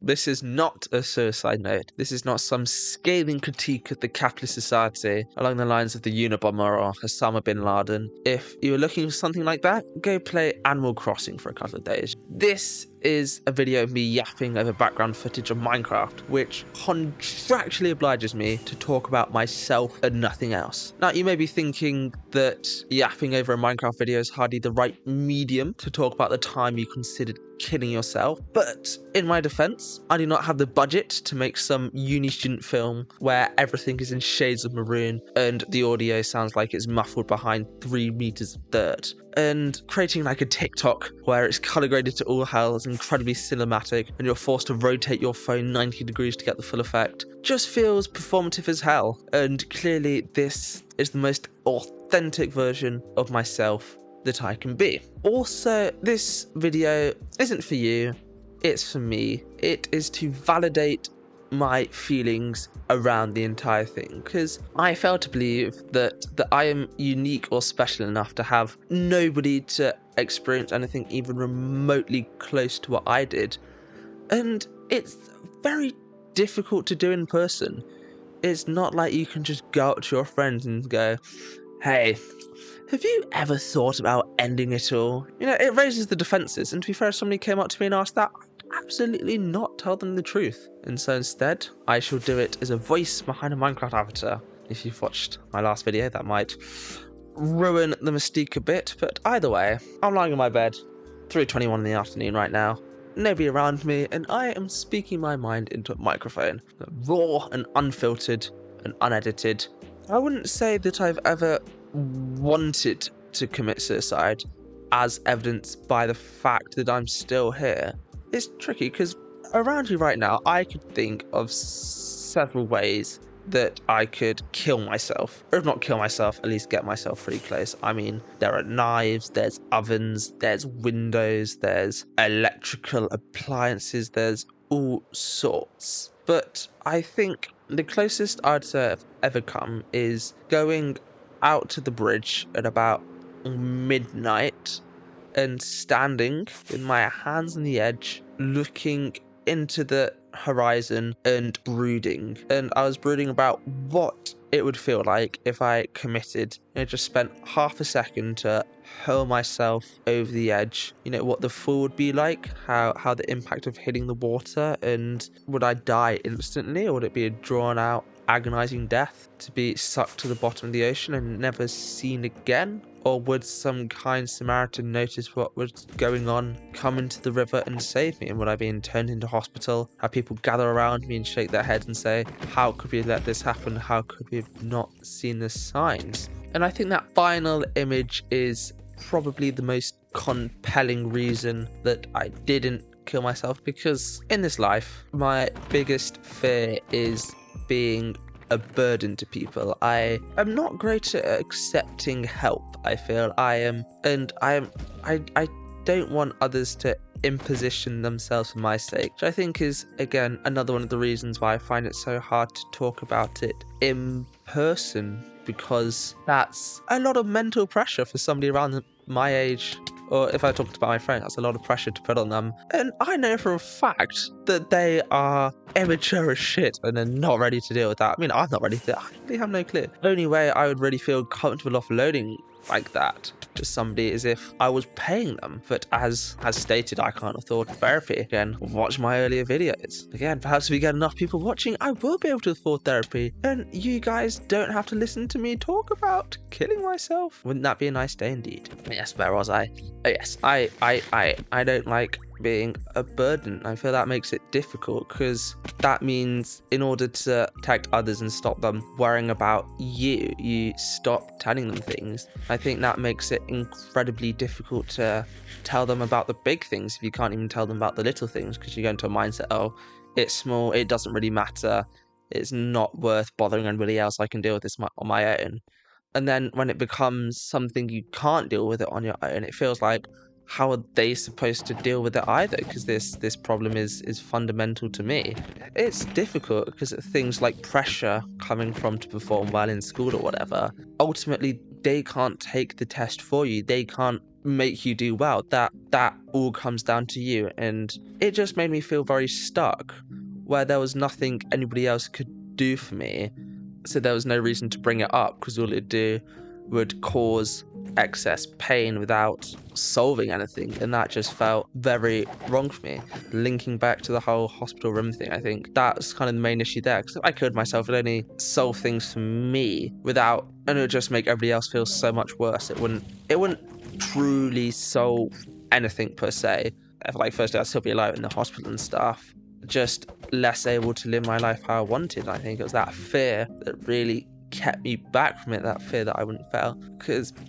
This is not a suicide note. This is not some scathing critique of the capitalist society along the lines of the Unabomber or Osama bin Laden. If you were looking for something like that, go play Animal Crossing for a couple of days. This is a video of me yapping over background footage of Minecraft, which contractually obliges me to talk about myself and nothing else. Now, you may be thinking that yapping over a Minecraft video is hardly the right medium to talk about the time you considered killing yourself, but in my defense, I do not have the budget to make some uni student film where everything is in shades of maroon and the audio sounds like it's muffled behind 3 meters of dirt. And creating like a TikTok where it's color graded to all hell is incredibly cinematic and you're forced to rotate your phone 90 degrees to get the full effect just feels performative as hell. And clearly this is the most authentic version of myself that I can be. Also, this video isn't for you, it's for me. It is to validate my feelings around the entire thing, because I fail to believe that I am unique or special enough to have nobody to experience anything even remotely close to what I did. And it's very difficult to do in person. It's not like you can just go up to your friends and go, hey, have you ever thought about ending it all? You know, it raises the defences, and to be fair, if somebody came up to me and asked that, I'd absolutely not tell them the truth. And so instead, I shall do it as a voice behind a Minecraft avatar. If you've watched my last video, that might ruin the mystique a bit, but either way, I'm lying in my bed, 3:21 in the afternoon right now, nobody around me, and I am speaking my mind into a microphone, raw and unfiltered and unedited. I wouldn't say that I've ever wanted to commit suicide, as evidenced by the fact that I'm still here. It's tricky because around you right now, I could think of several ways that I could kill myself, or if not kill myself, at least get myself pretty close. I mean, there are knives, there's ovens, there's windows, there's electrical appliances, there's all sorts. But I think the closest I'd say I've ever come is going out to the bridge at about midnight and standing with my hands on the edge, looking into the horizon and brooding. And I was brooding about what it would feel like if I committed. You know, just spent half a second to hurl myself over the edge. You know, what the fall would be like, how the impact of hitting the water, and would I die instantly, or would it be a drawn out agonizing death to be sucked to the bottom of the ocean and never seen again? Or would some kind Samaritan notice what was going on, come into the river and save me? And would I be turned into hospital? Have people gather around me and shake their heads and say, how could we let this happen? How could we have not seen the signs? And I think that final image is probably the most compelling reason that I didn't kill myself, because in this life, my biggest fear is being a burden to people. I am not great at accepting help, I feel. I don't want others to imposition themselves for my sake, which I think is, again, another one of the reasons why I find it so hard to talk about it in person, because that's a lot of mental pressure for somebody around my age. Or if I talked about my friend, that's a lot of pressure to put on them. And I know for a fact that they are immature as shit and they're not ready to deal with that. I mean, I'm not ready to. I really have no clue. The only way I would really feel comfortable offloading like that to somebody is if I was paying them. But as stated, I can't afford therapy. Again, watch my earlier videos. Again, perhaps if we get enough people watching, I will be able to afford therapy. And you guys don't have to listen to me talk about killing myself. Wouldn't that be a nice day indeed? Yes, where was I? Oh, yes, I don't like being a burden. I feel that makes it difficult, because that means in order to protect others and stop them worrying about you stop telling them things. I think that makes it incredibly difficult to tell them about the big things if you can't even tell them about the little things, because you go into a mindset, oh, it's small, it doesn't really matter, it's not worth bothering anybody else, I can deal with this on my own. And then when it becomes something you can't deal with it on your own, it feels like, how are they supposed to deal with it either? Because this problem is fundamental to me. It's difficult because things like pressure coming from to perform well in school or whatever, ultimately they can't take the test for you. They can't make you do well. That all comes down to you. And it just made me feel very stuck, where there was nothing anybody else could do for me. So there was no reason to bring it up, because all it'd do would cause excess pain without solving anything, and that just felt very wrong for me. Linking back to the whole hospital room thing, I think that's kind of the main issue there, because if I killed myself, it'd only solve things for me without, and it would just make everybody else feel so much worse. It wouldn't truly solve anything per se. If, like, firstly, I'd still be alive in the hospital and stuff, just less able to live my life how I wanted. I think it was that fear that really kept me back from it, that fear that I wouldn't fail,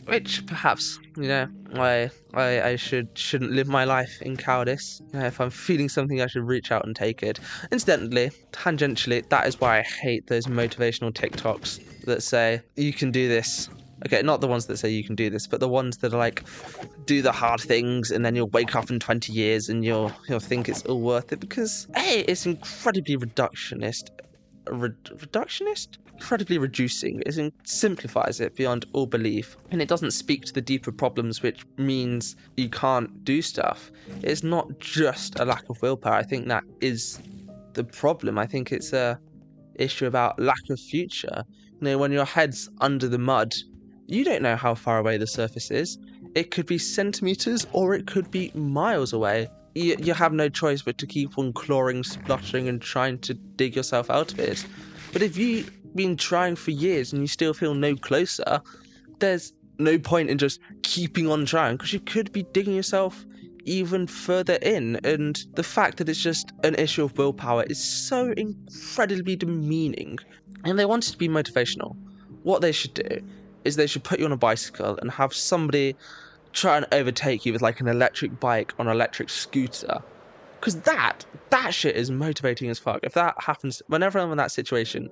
which perhaps, I shouldn't live my life in cowardice. If I'm feeling something, I should reach out and take it. Incidentally, tangentially, that is why I hate those motivational TikToks that say you can do this. Okay, not the ones that say you can do this, but the ones that are like, do the hard things and then you'll wake up in 20 years and you'll think it's all worth it, because A, it's incredibly reductionist, incredibly reducing. It simplifies it beyond all belief, and it doesn't speak to the deeper problems, which means you can't do stuff. It's not just a lack of willpower. I think that is the problem. I think it's a issue about lack of future. When your head's under the mud, you don't know how far away the surface is. It could be centimeters or it could be miles away. You have no choice but to keep on clawing, spluttering, and trying to dig yourself out of it. But if you've been trying for years and you still feel no closer, there's no point in just keeping on trying, because you could be digging yourself even further in. And the fact that it's just an issue of willpower is so incredibly demeaning. And they want it to be motivational. What they should do is they should put you on a bicycle and have somebody try and overtake you with like an electric bike on an electric scooter. Because that shit is motivating as fuck. If that happens, whenever I'm in that situation,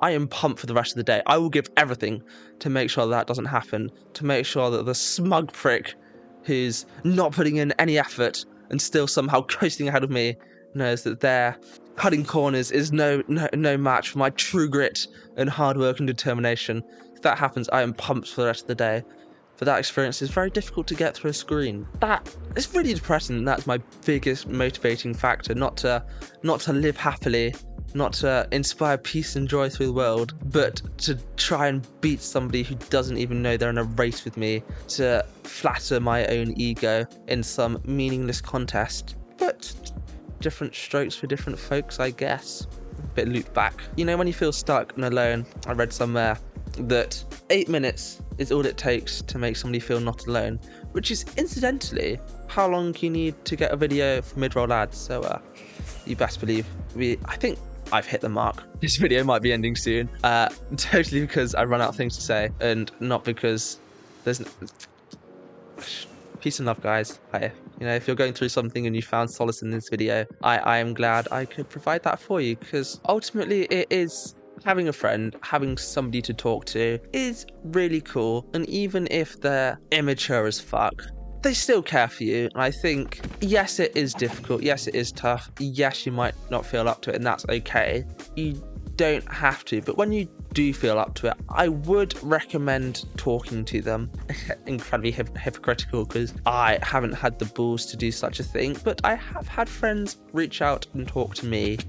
I am pumped for the rest of the day. I will give everything to make sure that doesn't happen, to make sure that the smug prick who's not putting in any effort and still somehow coasting ahead of me knows that their cutting corners is no match for my true grit and hard work and determination. If that happens, I am pumped for the rest of the day. But that experience is very difficult to get through a screen. It's really depressing, and that's my biggest motivating factor. Not to live happily, not to inspire peace and joy through the world, but to try and beat somebody who doesn't even know they're in a race with me, to flatter my own ego in some meaningless contest. But different strokes for different folks, I guess. A bit looped back. When you feel stuck and alone, I read somewhere that 8 minutes is all it takes to make somebody feel not alone, which is incidentally how long you need to get a video for mid-roll ads. So you best believe I think I've hit the mark. This video might be ending soon, totally because I run out of things to say, and not because there's peace and love, guys. If you're going through something and you found solace in this video, I am glad I could provide that for you, because ultimately it is having a friend, having somebody to talk to is really cool. And even if they're immature as fuck, they still care for you. And I think, yes, it is difficult. Yes, it is tough. Yes, you might not feel up to it, and that's okay. You don't have to. But when you do feel up to it, I would recommend talking to them. Incredibly hypocritical, because I haven't had the balls to do such a thing. But I have had friends reach out and talk to me,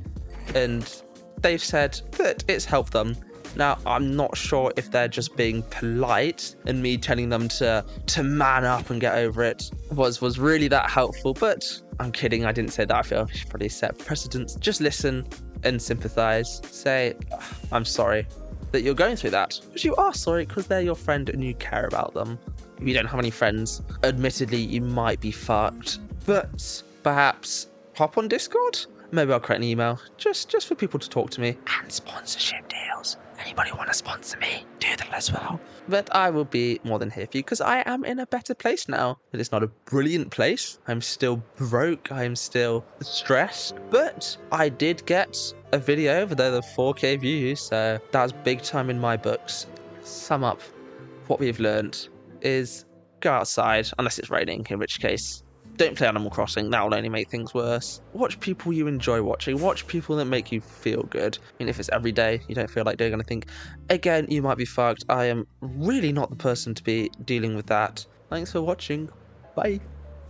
and they've said that it's helped them. Now, I'm not sure if they're just being polite, and me telling them to man up and get over it was really that helpful, but I'm kidding. I didn't say that. I feel I should probably set precedents. Just listen and sympathize. Say, I'm sorry that you're going through that, because you are sorry, because they're your friend and you care about them. If you don't have any friends, admittedly, you might be fucked, but perhaps hop on Discord. Maybe I'll create an email just for people to talk to me. And sponsorship deals. Anybody want to sponsor me? Do that as well. But I will be more than here for you, because I am in a better place now. It is not a brilliant place. I'm still broke. I'm still stressed. But I did get a video with over 4K views, so that's big time in my books. Sum up what we've learned is go outside, unless it's raining, in which case don't play Animal Crossing, that will only make things worse. Watch people you enjoy watching. Watch people that make you feel good. If it's every day, you don't feel like doing anything, again, you might be fucked. I am really not the person to be dealing with that. Thanks for watching. Bye.